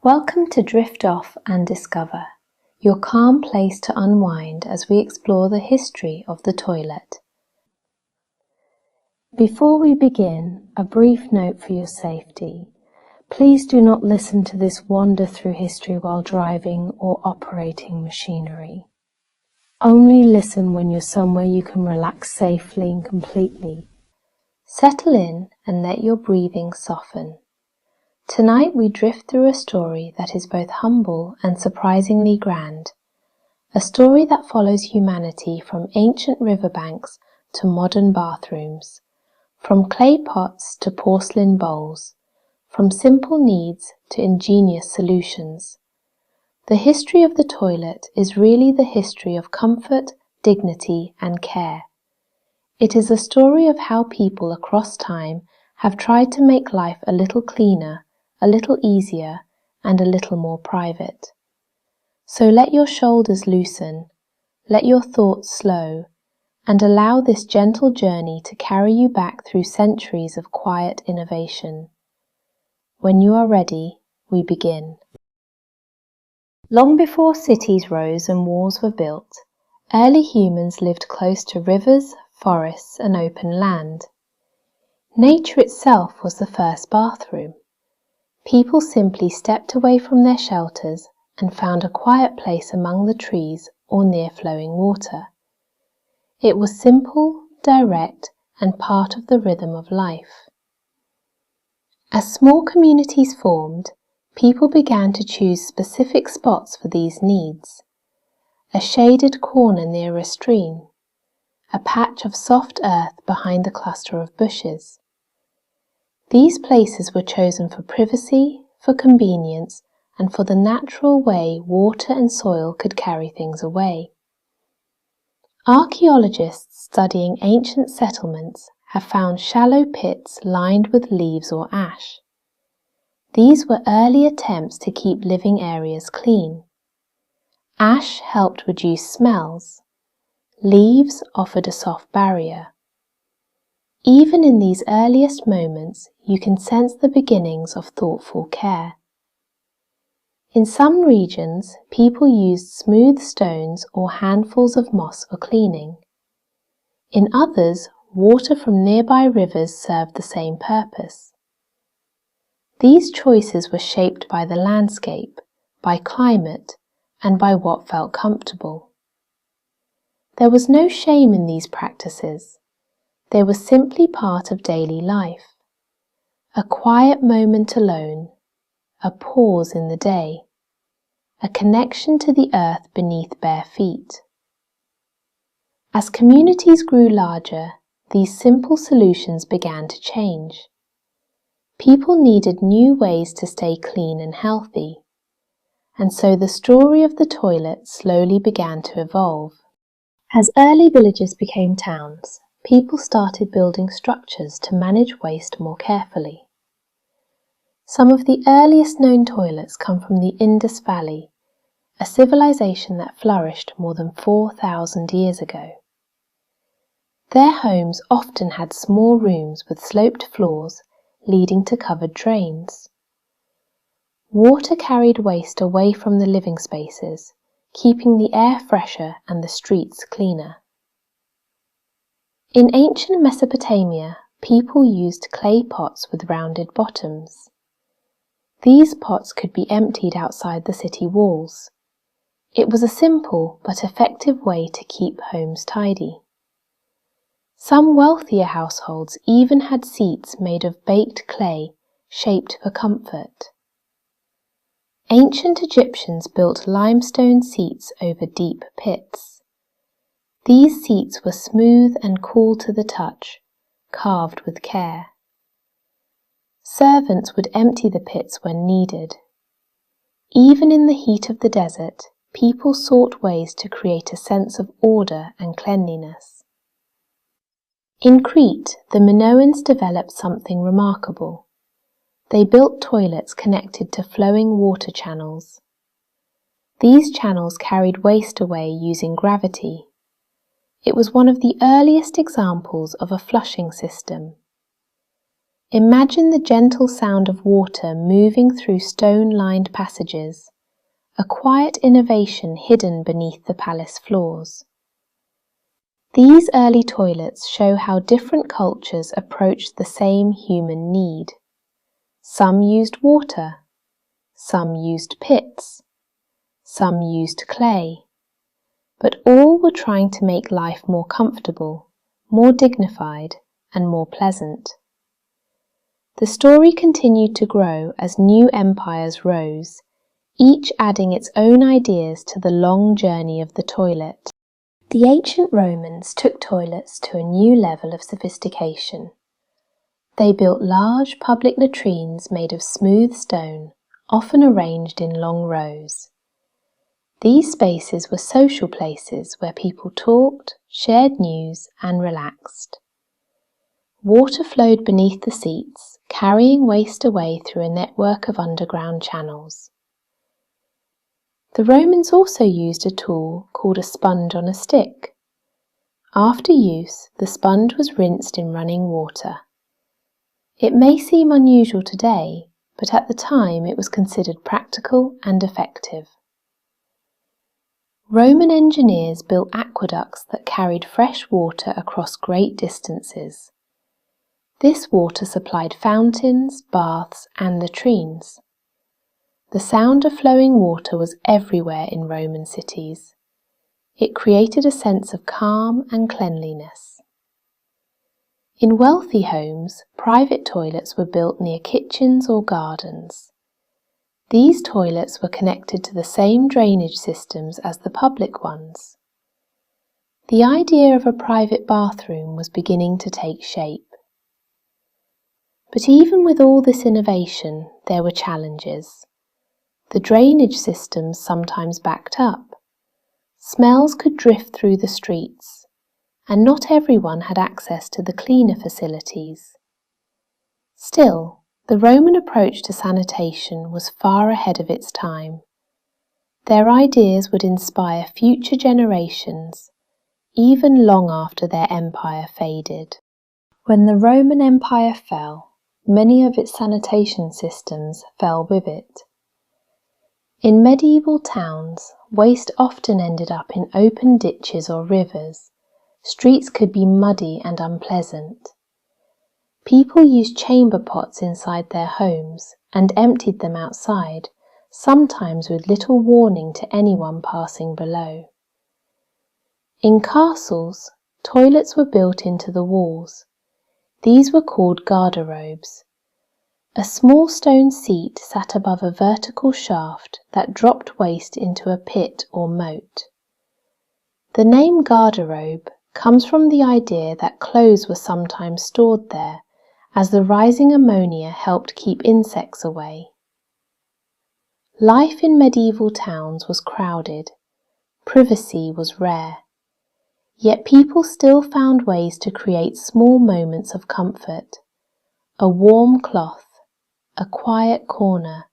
Welcome to Drift Off and Discover, your calm place to unwind as we explore the history of the toilet. Before we begin, a brief note for your safety. Please do not listen to this wander through history while driving or operating machinery. Only listen when you're somewhere you can relax safely and completely. Settle in and let your breathing soften. Tonight we drift through a story that is both humble and surprisingly grand. A story that follows humanity from ancient riverbanks to modern bathrooms, from clay pots to porcelain bowls, from simple needs to ingenious solutions. The history of the toilet is really the history of comfort, dignity, and care. It is a story of how people across time have tried to make life a little cleaner, a little easier, and a little more private. So let your shoulders loosen, let your thoughts slow, and allow this gentle journey to carry you back through centuries of quiet innovation. When you are ready, we begin. Long before cities rose and walls were built, early humans lived close to rivers, forests, and open land. Nature itself was the first bathroom. People simply stepped away from their shelters and found a quiet place among the trees or near flowing water. It was simple, direct, and part of the rhythm of life. As small communities formed, people began to choose specific spots for these needs. A shaded corner near a stream, a patch of soft earth behind a cluster of bushes. These places were chosen for privacy, for convenience, and for the natural way water and soil could carry things away. Archaeologists studying ancient settlements have found shallow pits lined with leaves or ash. These were early attempts to keep living areas clean. Ash helped reduce smells. Leaves offered a soft barrier. Even in these earliest moments, you can sense the beginnings of thoughtful care. In some regions, people used smooth stones or handfuls of moss for cleaning. In others, water from nearby rivers served the same purpose. These choices were shaped by the landscape, by climate, and by what felt comfortable. There was no shame in these practices. They were simply part of daily life. A quiet moment alone, a pause in the day, a connection to the earth beneath bare feet. As communities grew larger, these simple solutions began to change. People needed new ways to stay clean and healthy, and so the story of the toilet slowly began to evolve. As early villages became towns, people started building structures to manage waste more carefully. Some of the earliest known toilets come from the Indus Valley, a civilization that flourished more than 4,000 years ago. Their homes often had small rooms with sloped floors leading to covered drains. Water carried waste away from the living spaces, keeping the air fresher and the streets cleaner. In ancient Mesopotamia, people used clay pots with rounded bottoms. These pots could be emptied outside the city walls. It was a simple but effective way to keep homes tidy. Some wealthier households even had seats made of baked clay, shaped for comfort. Ancient Egyptians built limestone seats over deep pits. These seats were smooth and cool to the touch, carved with care. Servants would empty the pits when needed. Even in the heat of the desert, people sought ways to create a sense of order and cleanliness. In Crete, the Minoans developed something remarkable. They built toilets connected to flowing water channels. These channels carried waste away using gravity. It was one of the earliest examples of a flushing system. Imagine the gentle sound of water moving through stone-lined passages, a quiet innovation hidden beneath the palace floors. These early toilets show how different cultures approached the same human need. Some used water, some used pits, some used clay, but all were trying to make life more comfortable, more dignified, and more pleasant. The story continued to grow as new empires rose, each adding its own ideas to the long journey of the toilet. The ancient Romans took toilets to a new level of sophistication. They built large public latrines made of smooth stone, often arranged in long rows. These spaces were social places where people talked, shared news, and relaxed. Water flowed beneath the seats, carrying waste away through a network of underground channels. The Romans also used a tool called a sponge on a stick. After use, the sponge was rinsed in running water. It may seem unusual today, but at the time it was considered practical and effective. Roman engineers built aqueducts that carried fresh water across great distances. This water supplied fountains, baths, and latrines. The sound of flowing water was everywhere in Roman cities. It created a sense of calm and cleanliness. In wealthy homes, private toilets were built near kitchens or gardens. These toilets were connected to the same drainage systems as the public ones. The idea of a private bathroom was beginning to take shape. But even with all this innovation, there were challenges. The drainage systems sometimes backed up. Smells could drift through the streets, and not everyone had access to the cleaner facilities. Still, the Roman approach to sanitation was far ahead of its time. Their ideas would inspire future generations, even long after their empire faded. When the Roman Empire fell, many of its sanitation systems fell with it. In medieval towns, waste often ended up in open ditches or rivers. Streets could be muddy and unpleasant. People used chamber pots inside their homes and emptied them outside, sometimes with little warning to anyone passing below. In castles, toilets were built into the walls. These were called garderobes. A small stone seat sat above a vertical shaft that dropped waste into a pit or moat. The name garderobe comes from the idea that clothes were sometimes stored there, as the rising ammonia helped keep insects away. Life in medieval towns was crowded. Privacy was rare. Yet people still found ways to create small moments of comfort. A warm cloth, a quiet corner,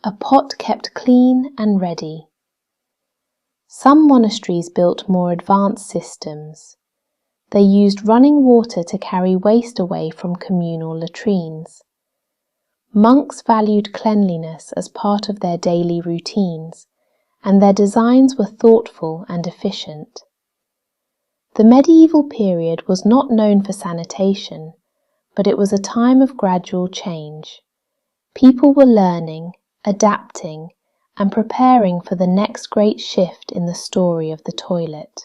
a pot kept clean and ready. Some monasteries built more advanced systems. They used running water to carry waste away from communal latrines. Monks valued cleanliness as part of their daily routines, and their designs were thoughtful and efficient. The medieval period was not known for sanitation, but it was a time of gradual change. People were learning, adapting, and preparing for the next great shift in the story of the toilet.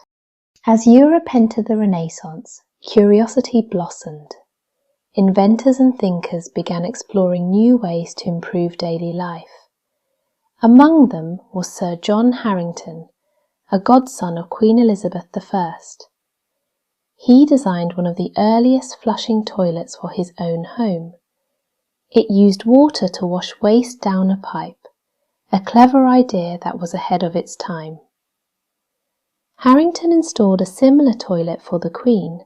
As Europe entered the Renaissance, curiosity blossomed. Inventors and thinkers began exploring new ways to improve daily life. Among them was Sir John Harington, a godson of Queen Elizabeth I. He designed one of the earliest flushing toilets for his own home. It used water to wash waste down a pipe, a clever idea that was ahead of its time. Harington installed a similar toilet for the Queen,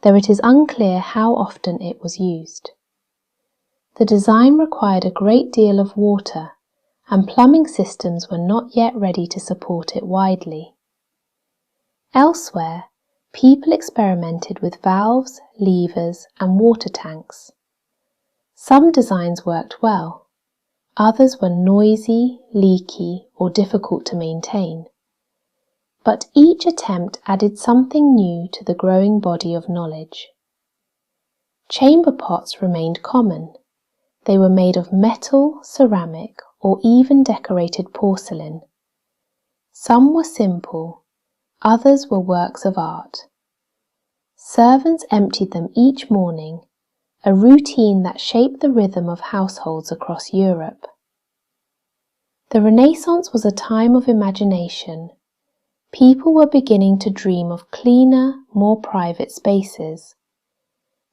though it is unclear how often it was used. The design required a great deal of water, and plumbing systems were not yet ready to support it widely. Elsewhere, people experimented with valves, levers, and water tanks. Some designs worked well, others were noisy, leaky, or difficult to maintain. But each attempt added something new to the growing body of knowledge. Chamber pots remained common. They were made of metal, ceramic, or even decorated porcelain. Some were simple, others were works of art. Servants emptied them each morning, a routine that shaped the rhythm of households across Europe. The Renaissance was a time of imagination. People were beginning to dream of cleaner, more private spaces.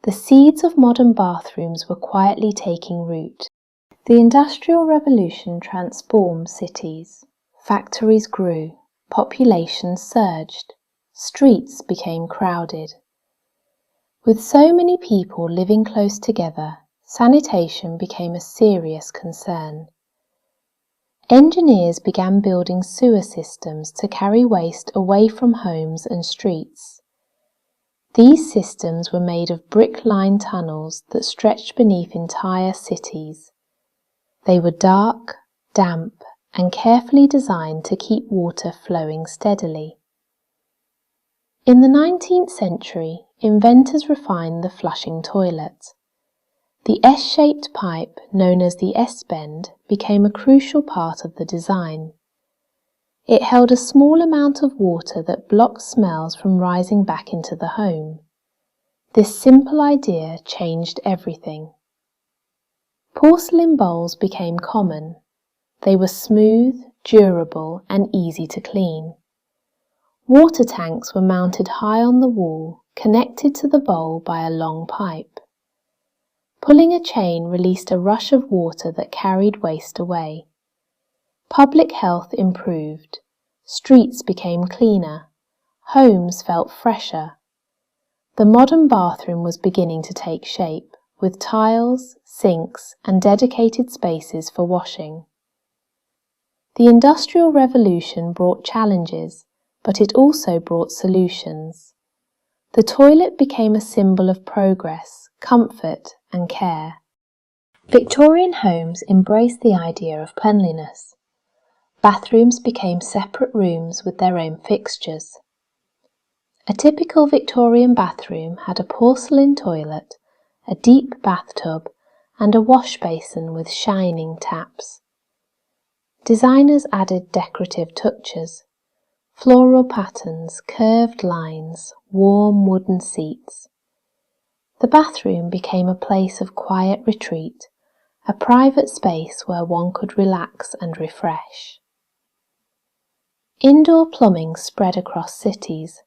The seeds of modern bathrooms were quietly taking root. The Industrial Revolution transformed cities. Factories grew, populations surged, streets became crowded. With so many people living close together, sanitation became a serious concern. Engineers began building sewer systems to carry waste away from homes and streets. These systems were made of brick-lined tunnels that stretched beneath entire cities. They were dark, damp, and carefully designed to keep water flowing steadily. In the 19th century, inventors refined the flushing toilet. The S-shaped pipe, known as the S-bend, became a crucial part of the design. It held a small amount of water that blocked smells from rising back into the home. This simple idea changed everything. Porcelain bowls became common. They were smooth, durable, and easy to clean. Water tanks were mounted high on the wall, connected to the bowl by a long pipe. Pulling a chain released a rush of water that carried waste away. Public health improved. Streets became cleaner. Homes felt fresher. The modern bathroom was beginning to take shape, with tiles, sinks, and dedicated spaces for washing. The Industrial Revolution brought challenges, but it also brought solutions. The toilet became a symbol of progress, comfort, and care. Victorian homes embraced the idea of cleanliness. Bathrooms became separate rooms with their own fixtures. A typical Victorian bathroom had a porcelain toilet, a deep bathtub, and a wash basin with shining taps. Designers added decorative touches, floral patterns, curved lines, warm wooden seats. The bathroom became a place of quiet retreat, a private space where one could relax and refresh. Indoor plumbing spread across cities.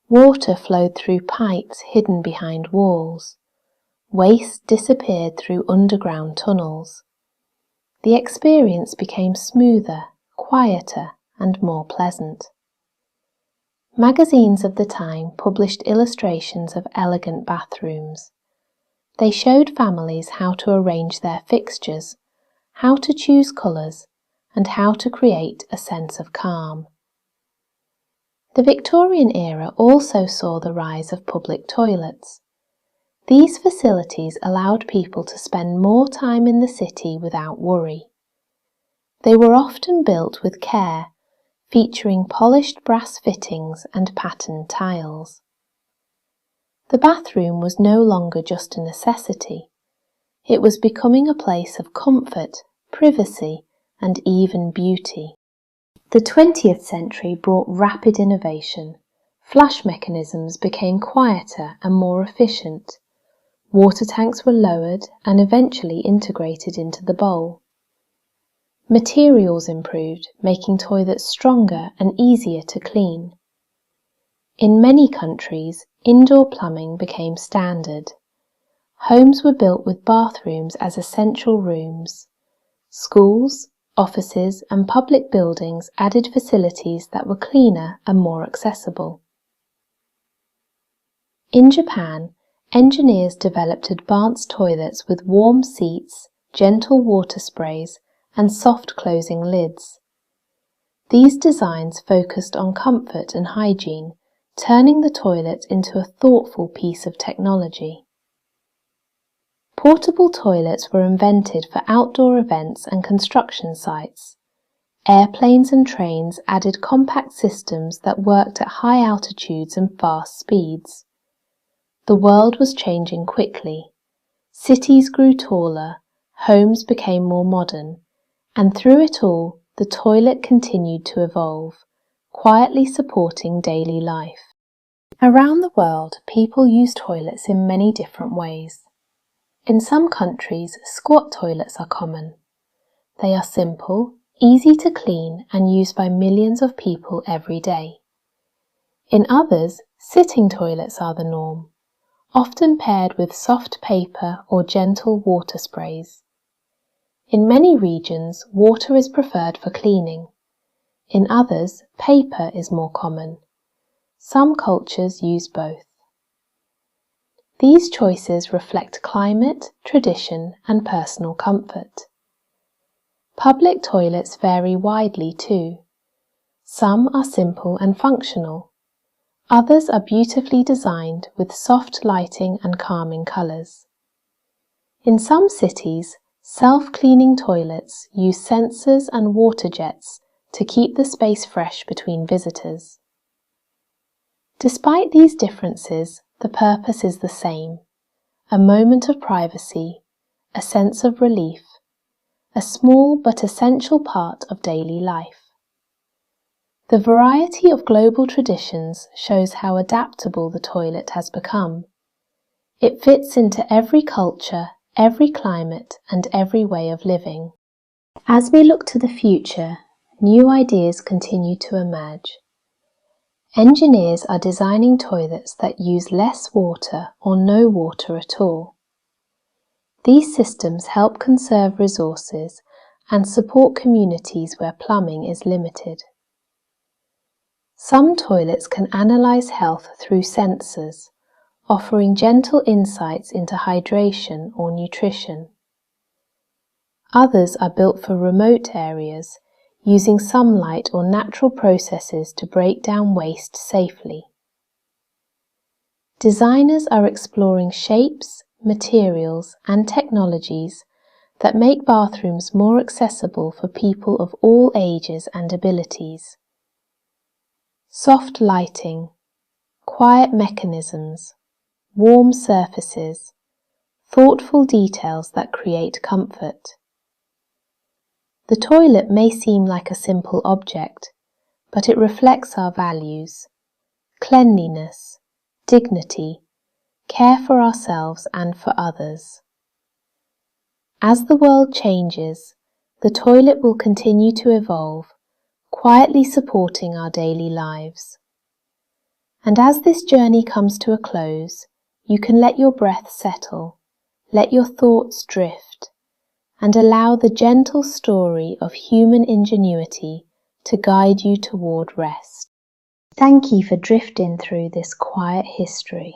Water flowed through pipes hidden behind walls. Waste disappeared through underground tunnels. The experience became smoother, quieter, and more pleasant. Magazines of the time published illustrations of elegant bathrooms. They showed families how to arrange their fixtures, how to choose colours, and how to create a sense of calm. The Victorian era also saw the rise of public toilets. These facilities allowed people to spend more time in the city without worry. They were often built with care, featuring polished brass fittings and patterned tiles. The bathroom was no longer just a necessity. It was becoming a place of comfort, privacy, and even beauty. The 20th century brought rapid innovation. Flush mechanisms became quieter and more efficient. Water tanks were lowered and eventually integrated into the bowl. Materials improved, making toilets stronger and easier to clean. In many countries, indoor plumbing became standard. Homes were built with bathrooms as essential rooms. Schools, offices, and public buildings added facilities that were cleaner and more accessible. In Japan, engineers developed advanced toilets with warm seats, gentle water sprays, and soft closing lids. These designs focused on comfort and hygiene, turning the toilet into a thoughtful piece of technology. Portable toilets were invented for outdoor events and construction sites. Airplanes and trains added compact systems that worked at high altitudes and fast speeds. The world was changing quickly. Cities grew taller, homes became more modern, and through it all, the toilet continued to evolve, quietly supporting daily life. Around the world, people use toilets in many different ways. In some countries, squat toilets are common. They are simple, easy to clean, and used by millions of people every day. In others, sitting toilets are the norm, often paired with soft paper or gentle water sprays. In many regions, water is preferred for cleaning. In others, paper is more common. Some cultures use both. These choices reflect climate, tradition, and personal comfort. Public toilets vary widely too. Some are simple and functional. Others are beautifully designed with soft lighting and calming colours. In some cities, self-cleaning toilets use sensors and water jets to keep the space fresh between visitors. Despite these differences, the purpose is the same: a moment of privacy, a sense of relief, a small but essential part of daily life. The variety of global traditions shows how adaptable the toilet has become. It fits into every culture, every climate, and every way of living. As we look to the future, new ideas continue to emerge. Engineers are designing toilets that use less water or no water at all. These systems help conserve resources and support communities where plumbing is limited. Some toilets can analyze health through sensors, offering gentle insights into hydration or nutrition. Others are built for remote areas, using sunlight or natural processes to break down waste safely. Designers are exploring shapes, materials, and technologies that make bathrooms more accessible for people of all ages and abilities. Soft lighting, quiet mechanisms, warm surfaces, thoughtful details that create comfort. The toilet may seem like a simple object, but it reflects our values: cleanliness, dignity, care for ourselves and for others. As the world changes, the toilet will continue to evolve, quietly supporting our daily lives. And as this journey comes to a close, you can let your breath settle, let your thoughts drift, and allow the gentle story of human ingenuity to guide you toward rest. Thank you for drifting through this quiet history,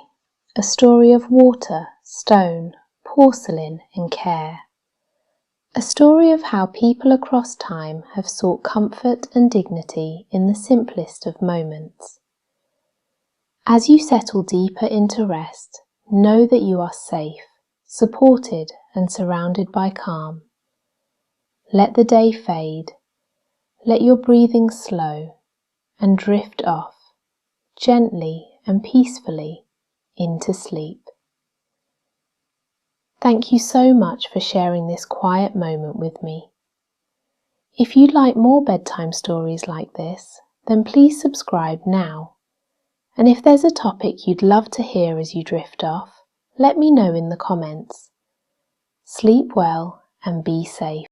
a story of water, stone, porcelain, and care. A story of how people across time have sought comfort and dignity in the simplest of moments. As you settle deeper into rest, know that you are safe, supported, and surrounded by calm. Let the day fade, let your breathing slow, and drift off, gently and peacefully, into sleep. Thank you so much for sharing this quiet moment with me. If you'd like more bedtime stories like this, then please subscribe now. And if there's a topic you'd love to hear as you drift off, let me know in the comments. Sleep well and be safe.